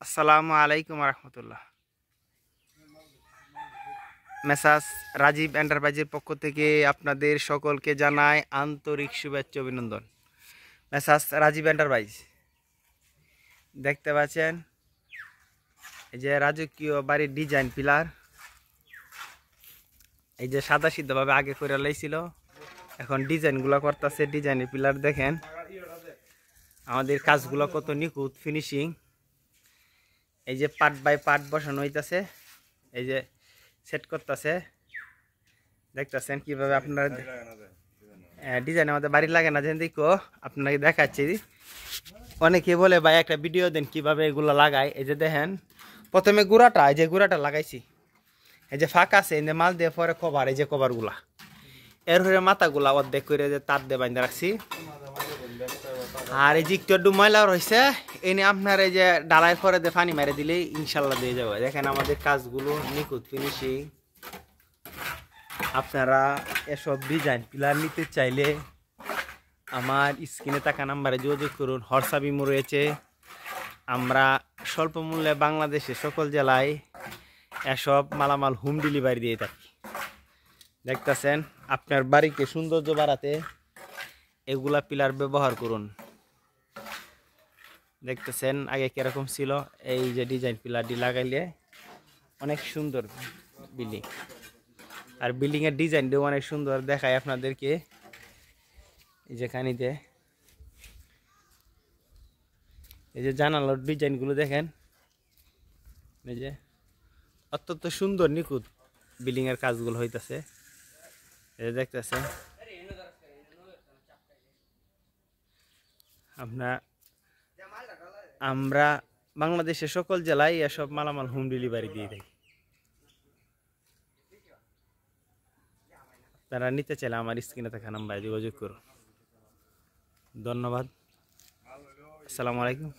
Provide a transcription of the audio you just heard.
আসসালামু আলাইকুম রহমতুল্লাহ। মেসাস রাজীব এন্টারপ্রাইজের পক্ষ থেকে আপনাদের সকলকে জানাই আন্তরিক শুভেচ্ছা অভিনন্দন। মেসাস রাজীব এন্টারপ্রাইজ দেখতে পাচ্ছেন, এই যে রাজকীয় বাড়ির ডিজাইন পিলার, এই যে সাদা সিদ্ধভাবে আগে করে লাইছিল, এখন ডিজাইনগুলো করতেছে। ডিজাইনের পিলার দেখেন, আমাদের কাজগুলো কত নিখুঁত ফিনিশিং। এই যে পার্ট বাই পার্ট বসানো হইতাছে, এই যে সেট করতেছে, দেখতেছেন কিভাবে আপনারা ডিজাইন আমাদের বাড়ি লাগে না। যেন দেখো আপনাকে দেখাচ্ছি, অনেকে বলে ভাই একটা ভিডিও দেন কিভাবে এগুলো লাগায়। এই যে দেখেন, প্রথমে গুঁড়াটা, এই যে গুঁড়াটা লাগাইছি, এই যে ফাঁক আছে, এই যে মাল দিয়ে পরে কভার, এই যে কভারগুলা, এর হয়ে মাথাগুলা অর্ধেক করে যে তার দিয়ে বাঁধে রাখছি। আর এই যে একটু ময়লা রয়েছে, এনে আপনার এই যে ডালায় পরে দিয়ে পানি মেরে দিলেই ইনশাল্লাহ দিয়ে যাবে। দেখেন আমাদের কাজগুলো নিখুঁত ফিনিশিং। আপনারা এসব ডিজাইন পিলার নিতে চাইলে আমার স্ক্রিনে থাকা নাম্বারে যোগাযোগ করুন। হোয়াটসঅ্যাপ ইমো রয়েছে। আমরা স্বল্প মূল্যে বাংলাদেশে সকল জেলায় এসব মালামাল হোম ডেলিভারি দিয়ে থাকি। দেখতেছেন, আপনার বাড়িকে সৌন্দর্য বাড়াতে এগুলা পিলার ব্যবহার করুন। দেখতেছেন আগে কিরকম ছিল, এই যে ডিজাইন পিলারটি লাগাইলে অনেক সুন্দর বিল্ডিং, আর বিল্ডিং এর ডিজাইনটাও অনেক সুন্দর দেখায় আপনাদেরকে। এই যে খানিতে এই যে জানালার ডিজাইনগুলো দেখেন, এই যে অত্যন্ত সুন্দর নিখুঁত বিল্ডিং এর কাজগুলো হইতাছে। এই যে দেখতেছেন, আমরা বাংলাদেশের সকল জেলায় এসব মালামাল হোম ডেলিভারি দিয়ে থাকি। তারা নিতে চাইলে আমার স্ক্রিনে থাকা নাম্বারে যোগাযোগ করুন। ধন্যবাদ। আসসালামু আলাইকুম।